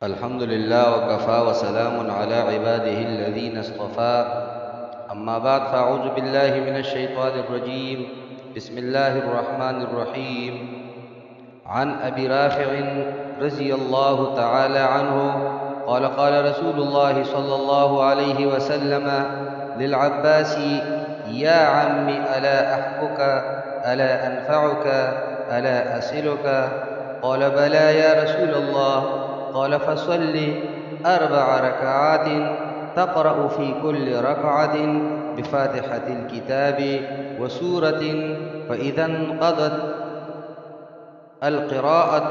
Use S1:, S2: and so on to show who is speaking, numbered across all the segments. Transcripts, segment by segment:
S1: الحمد لله وكفى وسلام على عباده الذين اصطفى. أما بعد فأعوذ بالله من الشيطان الرجيم. بسم الله الرحمن الرحيم. عن أبي رافع رضي الله تعالى عنه قال قال رسول الله صلى الله عليه وسلم للعباس: يا عم ألا أحبك ألا أنفعك ألا أصلك؟ قال بلى يا رسول الله. قال فصل 4 ركعات تقرأ في كل ركعة بفاتحة الكتاب وسورة، فإذا انقضت القراءة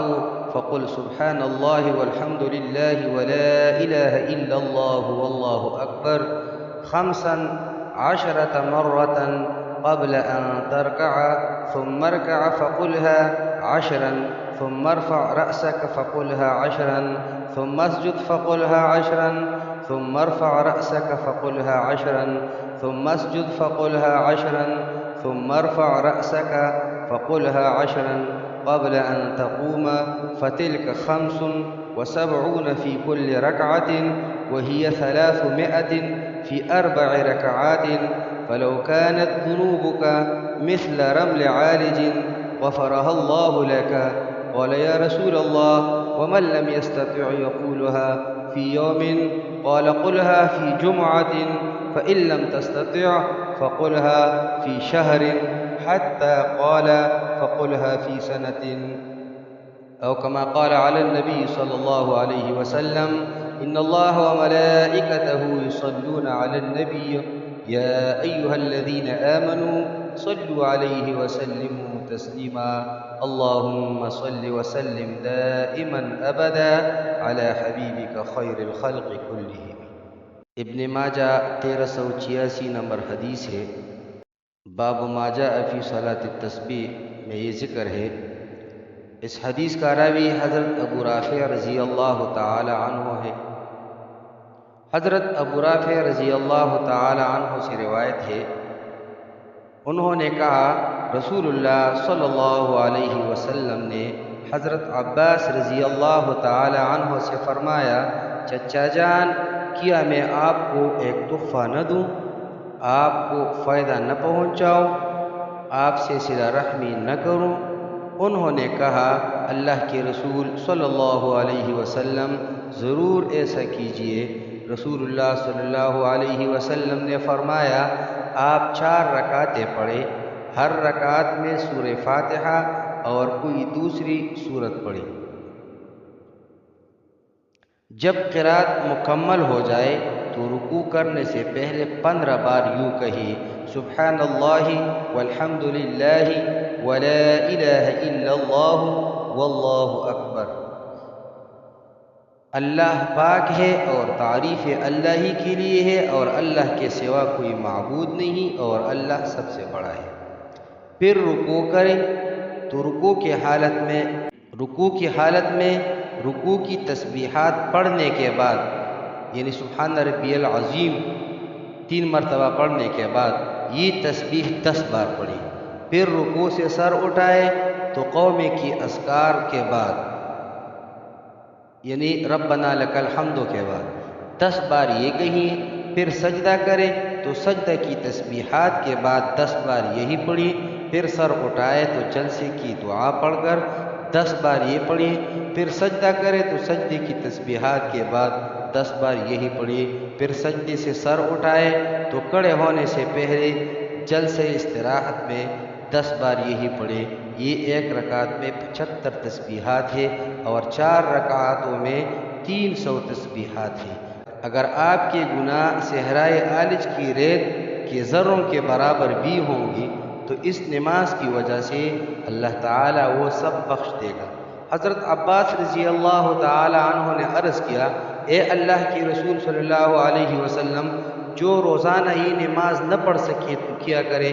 S1: فقل سبحان الله والحمد لله ولا إله إلا الله والله أكبر 15 مرة قبل أن تركع، ثم اركع فقلها 10، ثم ارفع رأسك فقلها 10، ثم اسجد فقلها 10، ثم ارفع رأسك فقلها 10، ثم اسجد فقلها 10، ثم ارفع رأسك فقلها 10 قبل أن تقوم، فتلك 75 في كل ركعة، وهي 300 في 4 ركعات. فلو كانت ذنوبك مثل رمل عالج غفرها الله لك. قال يا رسول الله ومن لم يستطع يقولها في يوم؟ قال قلها في جمعة، فإن لم تستطع فقلها في شهر، حتى قال فقلها في سنة، أو كما قال على النبي صلى الله عليه وسلم: إن الله وملائكته يصلون على النبي يا أيها الذين آمنوا صلوا عليه وسلموا تسليما. اللهم صل وسلم دائما أبدا على حبيبك خير الخلق كلهم. ابن ماجہ 1386 نمبر حدیث ہے. باب ما جاء فی صلاۃ التسبیح میں یہ ذکر ہے. اس حدیث کا راوی حضرت ابو رافع رضی اللہ تعالی عنہ ہے. حضرت ابو رافع رضی اللہ تعالی عنہ سے روایت ہے، انہوں نے کہا رسول اللہ صلی اللہ علیہ وسلم نے حضرت عباس رضی اللہ تعالی عنہ سے فرمایا: چچا جان، کیا میں آپ کو ایک تحفہ نہ دوں؟ آپ کو فائدہ نہ پہنچاؤں؟ آپ سے صلہ رحمی نہ کروں؟ انہوں نے کہا: اللہ کے رسول صلی اللہ علیہ وسلم، ضرور ایسا کیجئے. رسول اللہ صلی اللہ علیہ وسلم نے فرمایا: آپ 4 رکعتیں پڑھیں، ہر رکعت میں سورہ فاتحہ اور کوئی دوسری سورت پڑھیں. جب قرات مکمل ہو جائے تو رکوع کرنے سے پہلے 15 بار یوں کہیے: سبحان اللہ والحمد للہ ولا الہ الا اللہ واللہ اکبر. اللہ پاک ہے اور تعریف اللہ ہی کے لیے ہے، اور اللہ کے سوا کوئی معبود نہیں، اور اللہ سب سے بڑا ہے. پھر رکوع کریں تو رکوع کی حالت میں رکوع کی تسبیحات پڑھنے کے بعد، یعنی سبحان ربی العظیم 3 مرتبہ پڑھنے کے بعد یہ تسبیح 10 بار پڑھی. پھر رکوع سے سر اٹھائے تو قوم کی اذکار کے بعد، یعنی ربنا لک الحمد کے بعد 10 بار یہ کہیں. پھر سجدہ کرے تو سجدہ کی تسبیحات کے بعد 10 بار یہی پڑھی. پھر سر اٹھائے تو جلسے کی دعا پڑھ کر 10 بار یہ پڑھی. پھر سجدہ کرے تو سجدے کی تسبیحات کے بعد 10 بار یہی پڑھی. پھر سجدے سے سر اٹھائے تو کھڑے ہونے سے پہلے جلسے استراحت میں 10 بار یہی پڑھے. یہ 1 رکعت میں 75 تسبیحات ہے، اور 4 رکعتوں میں 300 تسبیحات ہیں. اگر آپ کے گناہ صحرائے عالج کی ریت کے ذروں کے برابر بھی ہوں گی تو اس نماز کی وجہ سے اللہ تعالیٰ وہ سب بخش دے گا. حضرت عباس رضی اللہ تعالی عنہ نے عرض کیا: اے اللہ کے رسول صلی اللہ علیہ وسلم، جو روزانہ یہ نماز نہ پڑھ سکے تو کیا کرے؟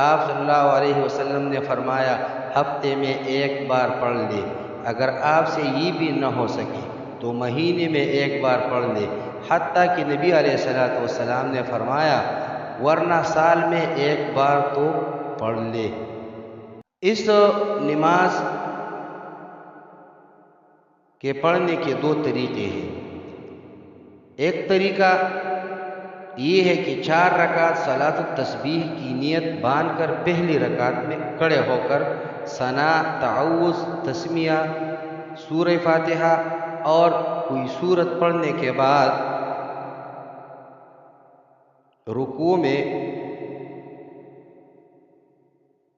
S1: آپ صلی اللہ علیہ وسلم نے فرمایا: ہفتے میں 1 بار پڑھ لے. اگر آپ سے یہ بھی نہ ہو سکے تو مہینے میں 1 بار پڑھ لے. حتیٰ کہ نبی علیہ السلام نے فرمایا: ورنہ سال میں 1 بار تو پڑھ لے. اس نماز کہ پڑھنے کے دو طریقے ہیں۔ ایک طریقہ یہ ہے کہ 4 رکعت صلاۃ التسبیح کی نیت باندھ کر پہلی رکعت میں کھڑے ہو کر ثنا، تعوذ، تسمیہ، سورہ فاتحہ اور کوئی سورت پڑھنے کے بعد رکوع میں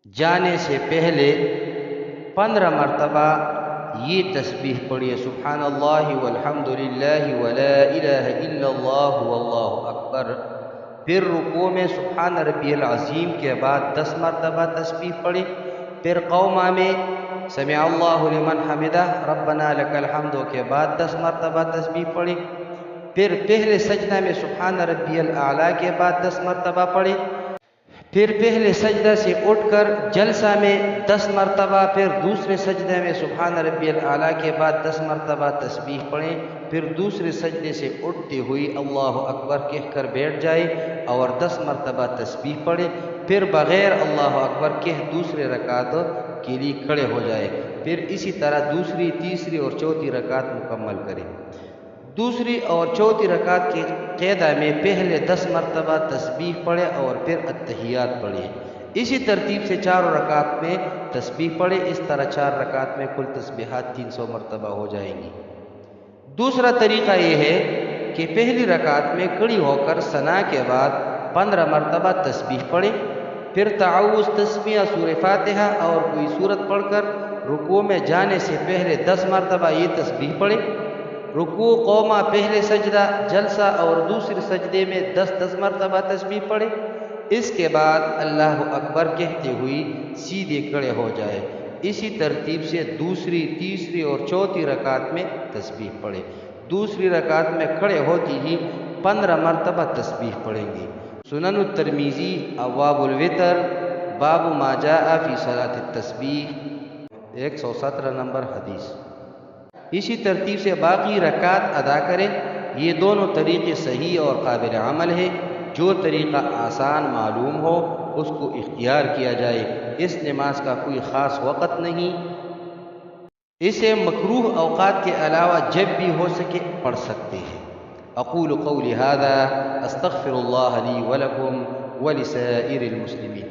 S1: جانے سے پہلے 15 مرتبہ یہ تسبیح پڑھیے، سبحان اللہ والحمد للہ ولا الہ الا اللہ واللہ اکبر۔ پھر رکوع میں سبحان ربی العظیم کے بعد 10 مرتبہ تسبیح پڑھے۔ پھر قوما میں سمع اللہ لمن حمدہ ربنا لک الحمد کے بعد 10 مرتبہ تسبیح پڑھے۔ پھر پہلے سجدہ میں سبحان ربی الاعلیٰ کے بعد 10 مرتبہ پڑھے۔ پھر پہلے سجدہ سے اٹھ کر جلسہ میں 10 مرتبہ، پھر دوسرے سجدے میں سبحان ربی الاعلیٰ کے بعد 10 مرتبہ تسبیح پڑھیں۔ پھر دوسرے سجدے سے اٹھتے ہوئے اللہ اکبر کہہ کر بیٹھ جائے اور 10 مرتبہ تسبیح پڑھے۔ پھر بغیر اللہ اکبر کہہ دوسرے رکعت کے لیے کھڑے ہو جائے۔ پھر اسی طرح دوسری، تیسری اور چوتھی رکعت مکمل کرے۔ دوسری اور چوتھی رکعت کے قیدہ میں پہلے 10 مرتبہ تسبیح پڑھے اور پھر التحیات پڑھے۔ اسی ترتیب سے 4 رکعت میں تسبیح پڑھے۔ اس طرح 4 رکعت میں کل تسبیحات 300 مرتبہ ہو جائیں گی۔ دوسرا طریقہ یہ ہے کہ پہلی رکعت میں کھڑی ہو کر ثنا کے بعد 15 مرتبہ تسبیح پڑھے، پھر تعوذ، تسمیہ، سورہ فاتحہ اور کوئی سورت پڑھ کر رکوع میں جانے سے پہلے 10 مرتبہ یہ تسبیح پڑھے۔ رکوع، قوما، پہلے سجدہ، جلسہ اور دوسرے سجدے میں 10 مرتبہ تسبیح پڑھے۔ اس کے بعد اللہ اکبر کہتے ہوئے سیدھے کھڑے ہو جائے۔ اسی ترتیب سے دوسری، تیسری اور چوتھی رکعت میں تسبیح پڑھے۔ دوسری رکعت میں کھڑے ہوتی ہی 15 مرتبہ تسبیح پڑھیں گے۔ سنن الترمذی ابواب الوتر باب ما جاء فی صلاۃ التسبیح 117 نمبر حدیث۔ اسی ترتیب سے باقی رکعت ادا کریں۔ یہ دونوں طریقے صحیح اور قابل عمل ہیں۔ جو طریقہ آسان معلوم ہو اس کو اختیار کیا جائے۔ اس نماز کا کوئی خاص وقت نہیں، اسے مکروہ اوقات کے علاوہ جب بھی ہو سکے پڑھ سکتے ہیں۔ اقول قولی ھذا استغفر اللہ لی ولکم ولسائر المسلمین۔